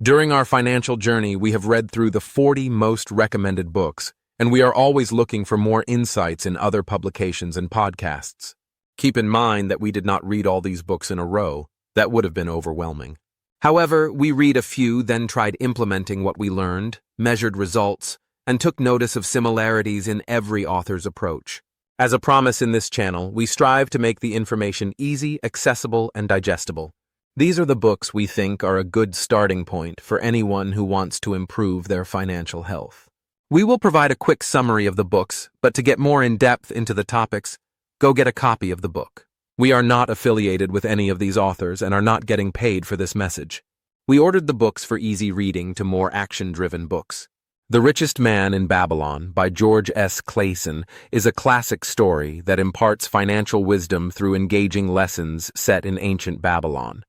During our financial journey, we have read through the 40 most recommended books, and we are always looking for more insights in other publications and podcasts. Keep in mind that we did not read all these books in a row. That would have been overwhelming. However, we read a few, then tried implementing what we learned, measured results, and took notice of similarities in every author's approach. As a promise in this channel, we strive to make the information easy, accessible, and digestible. These are the books we think are a good starting point for anyone who wants to improve their financial health. We will provide a quick summary of the books, but to get more in-depth into the topics, go get a copy of the book. We are not affiliated with any of these authors and are not getting paid for this message. We ordered the books for easy reading to more action-driven books. The Richest Man in Babylon by George S. Clason is a classic story that imparts financial wisdom through engaging lessons set in ancient Babylon.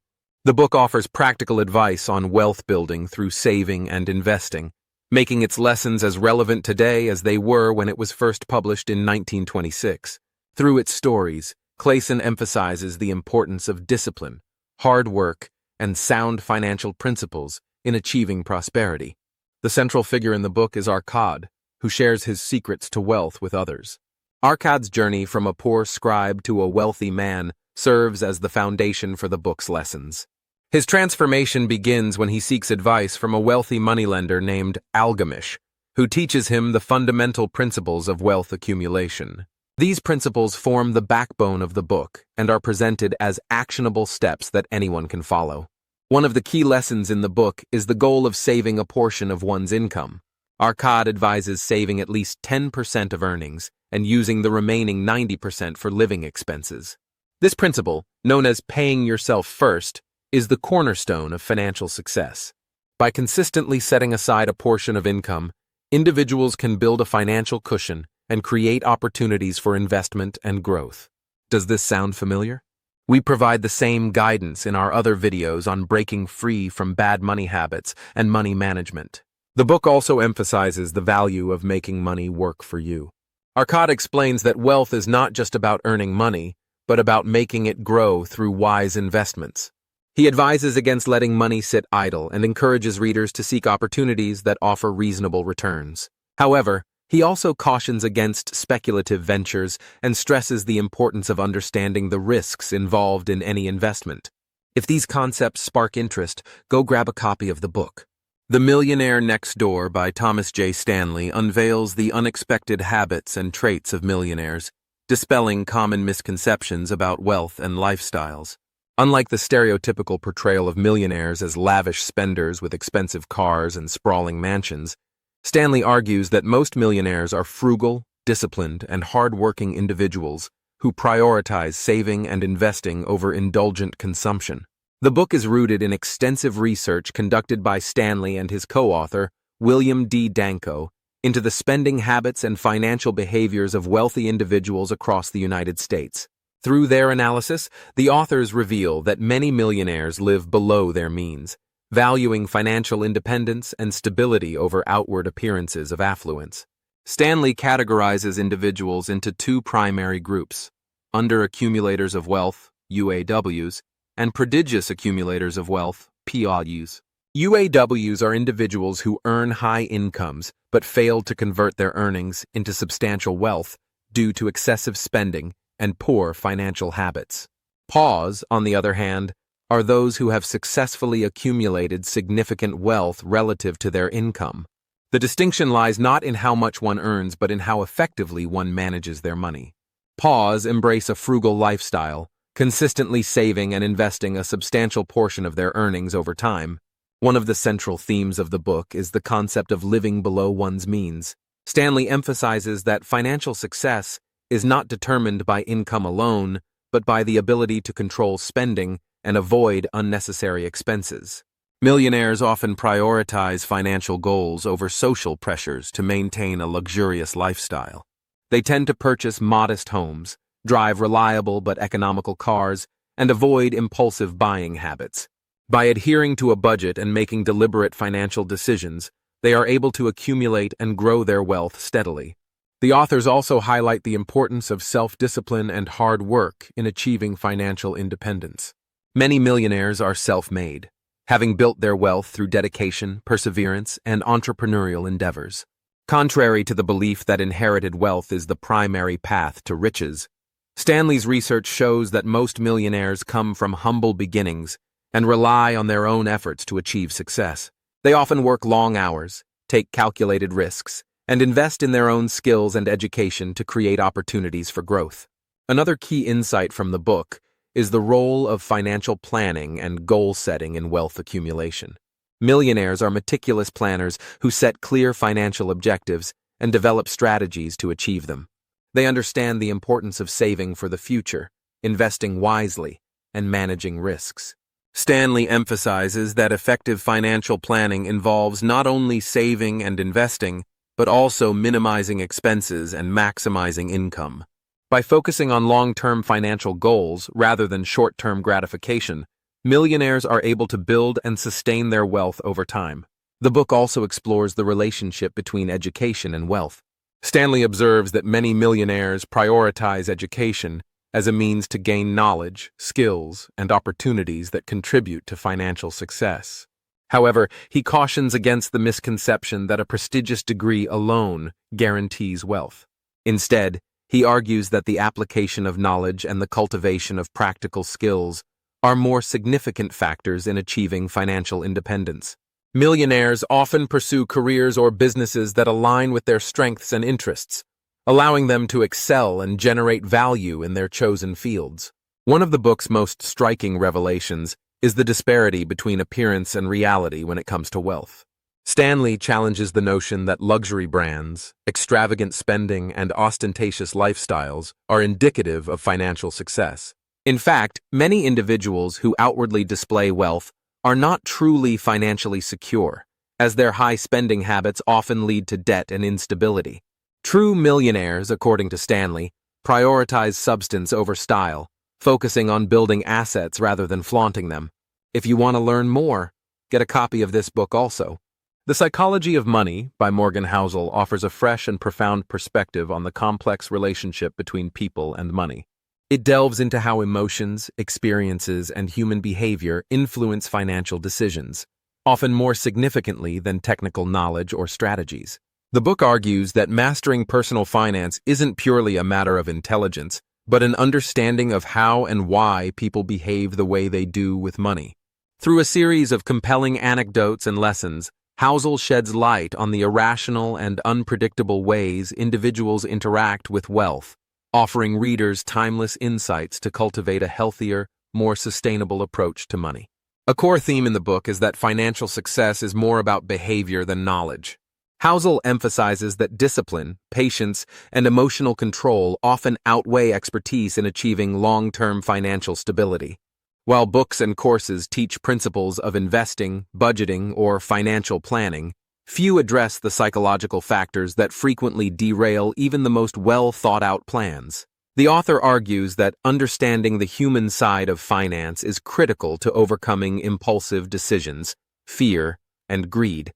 The book offers practical advice on wealth building through saving and investing, making its lessons as relevant today as they were when it was first published in 1926. Through its stories, Clason emphasizes the importance of discipline, hard work, and sound financial principles in achieving prosperity. The central figure in the book is Arkad, who shares his secrets to wealth with others. Arkad's journey from a poor scribe to a wealthy man serves as the foundation for the book's lessons. His transformation begins when he seeks advice from a wealthy moneylender named Algamish, who teaches him the fundamental principles of wealth accumulation. These principles form the backbone of the book and are presented as actionable steps that anyone can follow. One of the key lessons in the book is the goal of saving a portion of one's income. Arkad advises saving at least 10% of earnings and using the remaining 90% for living expenses. This principle, known as paying yourself first, is the cornerstone of financial success. By consistently setting aside a portion of income, individuals can build a financial cushion and create opportunities for investment and growth. Does this sound familiar? We provide the same guidance in our other videos on breaking free from bad money habits and money management. The book also emphasizes the value of making money work for you. Arkad explains that wealth is not just about earning money, but about making it grow through wise investments. He advises against letting money sit idle and encourages readers to seek opportunities that offer reasonable returns. However, he also cautions against speculative ventures and stresses the importance of understanding the risks involved in any investment. If these concepts spark interest, go grab a copy of the book. The Millionaire Next Door by Thomas J. Stanley unveils the unexpected habits and traits of millionaires, dispelling common misconceptions about wealth and lifestyles. Unlike the stereotypical portrayal of millionaires as lavish spenders with expensive cars and sprawling mansions, Stanley argues that most millionaires are frugal, disciplined, and hard-working individuals who prioritize saving and investing over indulgent consumption. The book is rooted in extensive research conducted by Stanley and his co-author, William D. Danko, into the spending habits and financial behaviors of wealthy individuals across the United States. Through their analysis, the authors reveal that many millionaires live below their means, valuing financial independence and stability over outward appearances of affluence. Stanley categorizes individuals into two primary groups: under-accumulators of wealth, UAWs, and prodigious accumulators of wealth, PAWs. UAWs are individuals who earn high incomes but fail to convert their earnings into substantial wealth due to excessive spending and poor financial habits. PAWs, on the other hand, are those who have successfully accumulated significant wealth relative to their income. The distinction lies not in how much one earns, but in how effectively one manages their money. PAWs embrace a frugal lifestyle, consistently saving and investing a substantial portion of their earnings over time. One of the central themes of the book is the concept of living below one's means. Stanley emphasizes that financial success is not determined by income alone, but by the ability to control spending and avoid unnecessary expenses. Millionaires often prioritize financial goals over social pressures to maintain a luxurious lifestyle. They tend to purchase modest homes, drive reliable but economical cars, and avoid impulsive buying habits. By adhering to a budget and making deliberate financial decisions, they are able to accumulate and grow their wealth steadily. The authors also highlight the importance of self-discipline and hard work in achieving financial independence. Many millionaires are self-made. having built their wealth through dedication, perseverance, and entrepreneurial endeavors. Contrary to the belief that inherited wealth is the primary path to riches, Stanley's research shows that most millionaires come from humble beginnings and rely on their own efforts to achieve success. They often work long hours, take calculated risks, and invest in their own skills and education to create opportunities for growth. Another key insight from the book is the role of financial planning and goal setting in wealth accumulation. Millionaires are meticulous planners who set clear financial objectives and develop strategies to achieve them. They understand the importance of saving for the future, investing wisely, and managing risks. Stanley emphasizes that effective financial planning involves not only saving and investing, but also minimizing expenses and maximizing income. By focusing on long-term financial goals rather than short-term gratification, millionaires are able to build and sustain their wealth over time. The book also explores the relationship between education and wealth. Stanley observes that many millionaires prioritize education as a means to gain knowledge, skills, and opportunities that contribute to financial success. However, he cautions against the misconception that a prestigious degree alone guarantees wealth. Instead, he argues that the application of knowledge and the cultivation of practical skills are more significant factors in achieving financial independence. Millionaires often pursue careers or businesses that align with their strengths and interests, allowing them to excel and generate value in their chosen fields. One of the book's most striking revelations is the disparity between appearance and reality when it comes to wealth. Stanley challenges the notion that luxury brands, extravagant spending, and ostentatious lifestyles are indicative of financial success. In fact, many individuals who outwardly display wealth are not truly financially secure, as their high spending habits often lead to debt and instability. True millionaires, according to Stanley, prioritize substance over style, focusing on building assets rather than flaunting them. If you want to learn more, get a copy of this book also. The Psychology of Money by Morgan Housel offers a fresh and profound perspective on the complex relationship between people and money. It delves into how emotions, experiences, and human behavior influence financial decisions, often more significantly than technical knowledge or strategies. The book argues that mastering personal finance isn't purely a matter of intelligence, but an understanding of how and why people behave the way they do with money. Through a series of compelling anecdotes and lessons, Housel sheds light on the irrational and unpredictable ways individuals interact with wealth, offering readers timeless insights to cultivate a healthier, more sustainable approach to money. A core theme in the book is that financial success is more about behavior than knowledge. Housel emphasizes that discipline, patience, and emotional control often outweigh expertise in achieving long-term financial stability. While books and courses teach principles of investing, budgeting, or financial planning, few address the psychological factors that frequently derail even the most well-thought-out plans. The author argues that understanding the human side of finance is critical to overcoming impulsive decisions, fear, and greed,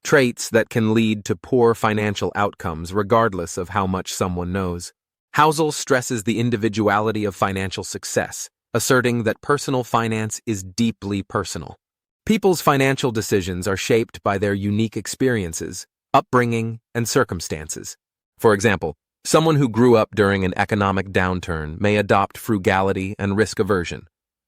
traits that can lead to poor financial outcomes regardless of how much someone knows. Housel stresses the individuality of financial success, asserting that personal finance is deeply personal. People's financial decisions are shaped by their unique experiences, upbringing, and circumstances. For example, someone who grew up during an economic downturn may adopt frugality and risk aversion,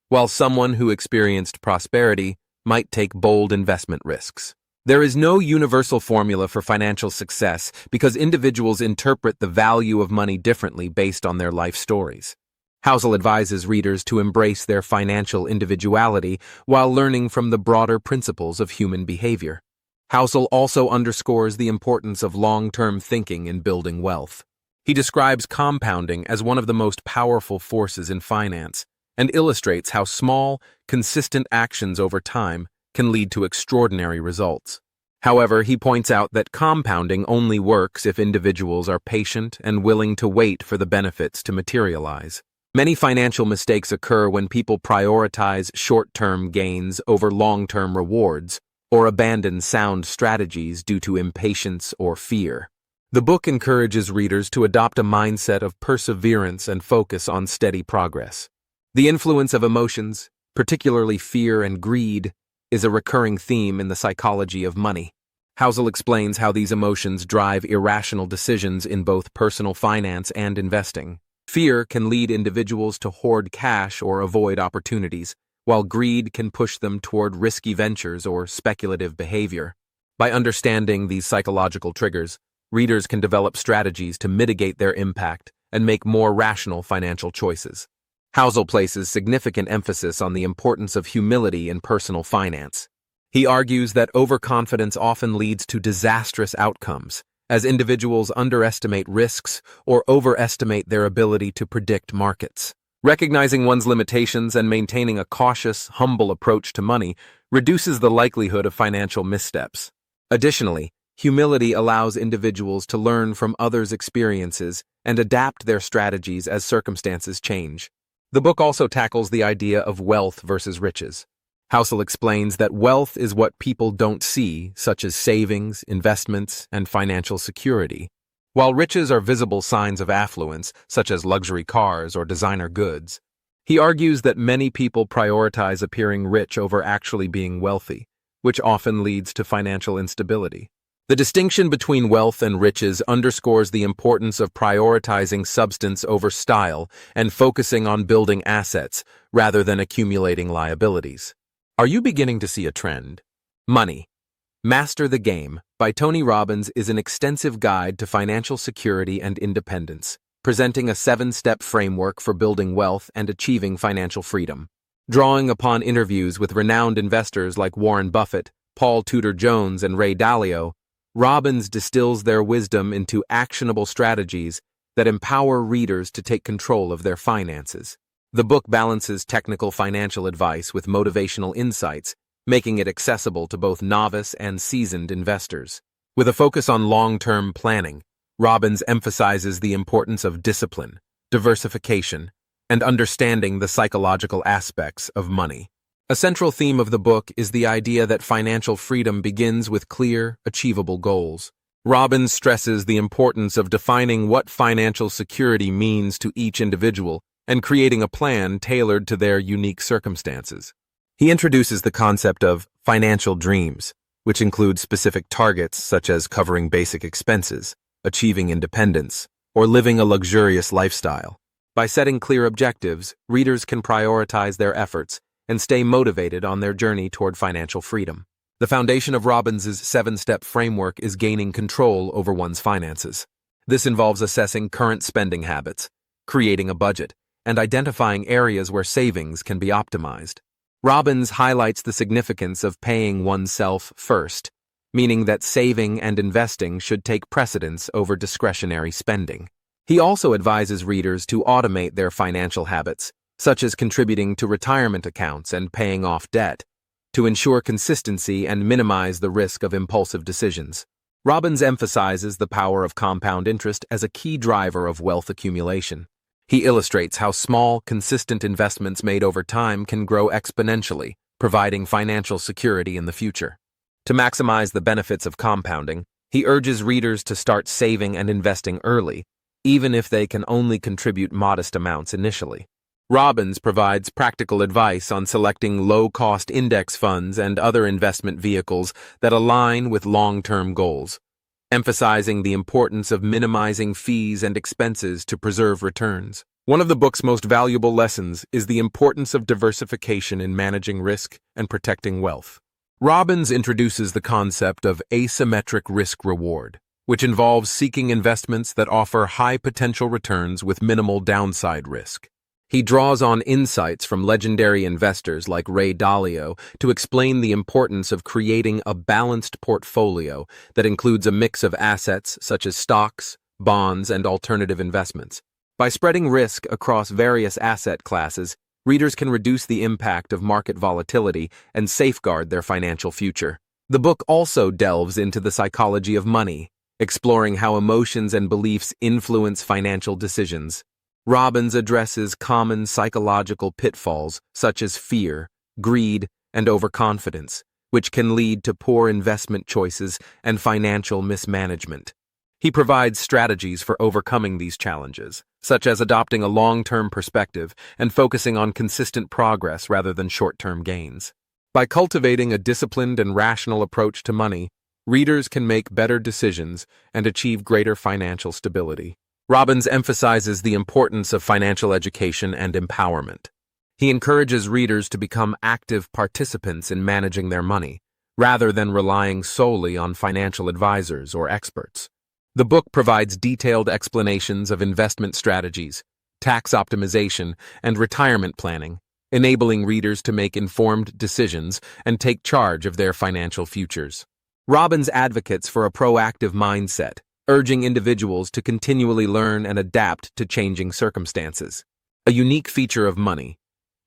while someone who experienced prosperity might take bold investment risks. There is no universal formula for financial success because individuals interpret the value of money differently based on their life stories. Housel advises readers to embrace their financial individuality while learning from the broader principles of human behavior. Housel also underscores the importance of long-term thinking in building wealth. He describes compounding as one of the most powerful forces in finance and illustrates how small, consistent actions over time can lead to extraordinary results. However, he points out that compounding only works if individuals are patient and willing to wait for the benefits to materialize. Many financial mistakes occur when people prioritize short-term gains over long-term rewards or abandon sound strategies due to impatience or fear. The book encourages readers to adopt a mindset of perseverance and focus on steady progress. The influence of emotions, particularly fear and greed, is a recurring theme in the psychology of money. Housel explains how these emotions drive irrational decisions in both personal finance and investing. Fear can lead individuals to hoard cash or avoid opportunities, while greed can push them toward risky ventures or speculative behavior. By understanding these psychological triggers, readers can develop strategies to mitigate their impact and make more rational financial choices. Housel places significant emphasis on the importance of humility in personal finance. He argues that overconfidence often leads to disastrous outcomes, as individuals underestimate risks or overestimate their ability to predict markets. Recognizing one's limitations and maintaining a cautious, humble approach to money reduces the likelihood of financial missteps. Additionally, humility allows individuals to learn from others' experiences and adapt their strategies as circumstances change. The book also tackles the idea of wealth versus riches. Housel explains that wealth is what people don't see, such as savings, investments, and financial security, while riches are visible signs of affluence, such as luxury cars or designer goods. He argues that many people prioritize appearing rich over actually being wealthy, which often leads to financial instability. The distinction between wealth and riches underscores the importance of prioritizing substance over style and focusing on building assets rather than accumulating liabilities. Are you beginning to see a trend? Money. Master the Game by Tony Robbins is an extensive guide to financial security and independence, presenting a 7-step framework for building wealth and achieving financial freedom. Drawing upon interviews with renowned investors like Warren Buffett, Paul Tudor Jones, and Ray Dalio, Robbins distills their wisdom into actionable strategies that empower readers to take control of their finances. The book balances technical financial advice with motivational insights, making it accessible to both novice and seasoned investors. With a focus on long-term planning, Robbins emphasizes the importance of discipline, diversification, and understanding the psychological aspects of money. A central theme of the book is the idea that financial freedom begins with clear, achievable goals. Robbins stresses the importance of defining what financial security means to each individual and creating a plan tailored to their unique circumstances. He introduces the concept of financial dreams, which include specific targets such as covering basic expenses, achieving independence, or living a luxurious lifestyle. By setting clear objectives, readers can prioritize their efforts and stay motivated on their journey toward financial freedom. The foundation of Robbins's 7-step framework is gaining control over one's finances. This involves assessing current spending habits, creating a budget, and identifying areas where savings can be optimized. Robbins highlights the significance of paying oneself first, meaning that saving and investing should take precedence over discretionary spending. He also advises readers to automate their financial habits, such as contributing to retirement accounts and paying off debt, to ensure consistency and minimize the risk of impulsive decisions. Robbins emphasizes the power of compound interest as a key driver of wealth accumulation. He illustrates how small, consistent investments made over time can grow exponentially, providing financial security in the future. To maximize the benefits of compounding, he urges readers to start saving and investing early, even if they can only contribute modest amounts initially. Robbins provides practical advice on selecting low-cost index funds and other investment vehicles that align with long-term goals, emphasizing the importance of minimizing fees and expenses to preserve returns. One of the book's most valuable lessons is the importance of diversification in managing risk and protecting wealth. Robbins introduces the concept of asymmetric risk-reward, which involves seeking investments that offer high potential returns with minimal downside risk. He draws on insights from legendary investors like Ray Dalio to explain the importance of creating a balanced portfolio that includes a mix of assets such as stocks, bonds, and alternative investments. By spreading risk across various asset classes, readers can reduce the impact of market volatility and safeguard their financial future. The book also delves into the psychology of money, exploring how emotions and beliefs influence financial decisions. Robbins addresses common psychological pitfalls such as fear, greed, and overconfidence, which can lead to poor investment choices and financial mismanagement. He provides strategies for overcoming these challenges, such as adopting a long-term perspective and focusing on consistent progress rather than short-term gains. By cultivating a disciplined and rational approach to money, readers can make better decisions and achieve greater financial stability. Robbins emphasizes the importance of financial education and empowerment. He encourages readers to become active participants in managing their money, rather than relying solely on financial advisors or experts. The book provides detailed explanations of investment strategies, tax optimization, and retirement planning, enabling readers to make informed decisions and take charge of their financial futures. Robbins advocates for a proactive mindset, urging individuals to continually learn and adapt to changing circumstances. A unique feature of money,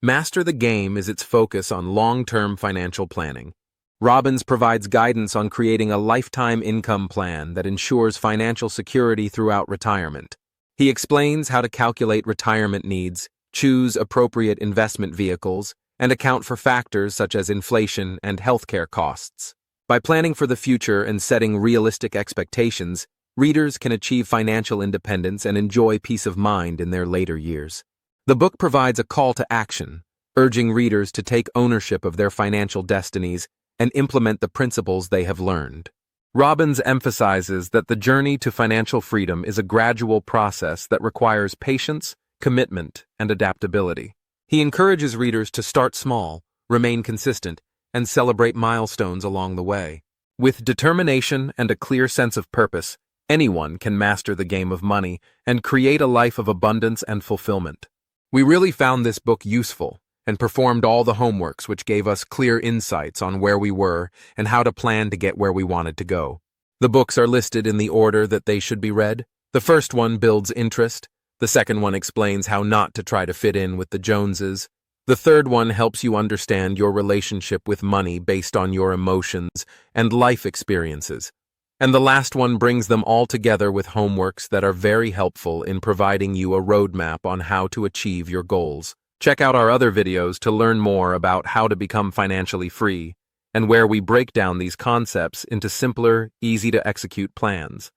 Master the Game is its focus on long-term financial planning. Robbins provides guidance on creating a lifetime income plan that ensures financial security throughout retirement. He explains how to calculate retirement needs, choose appropriate investment vehicles, and account for factors such as inflation and healthcare costs. By planning for the future and setting realistic expectations, readers can achieve financial independence and enjoy peace of mind in their later years. The book provides a call to action, urging readers to take ownership of their financial destinies and implement the principles they have learned. Robbins emphasizes that the journey to financial freedom is a gradual process that requires patience, commitment, and adaptability. He encourages readers to start small, remain consistent, and celebrate milestones along the way. With determination and a clear sense of purpose, anyone can master the game of money and create a life of abundance and fulfillment. We really found this book useful and performed all the homeworks, which gave us clear insights on where we were and how to plan to get where we wanted to go. The books are listed in the order that they should be read. The first one builds interest. The second one explains how not to try to fit in with the Joneses. The third one helps you understand your relationship with money based on your emotions and life experiences. And the last one brings them all together with homeworks that are very helpful in providing you a roadmap on how to achieve your goals. Check out our other videos to learn more about how to become financially free and where we break down these concepts into simpler, easy-to-execute plans.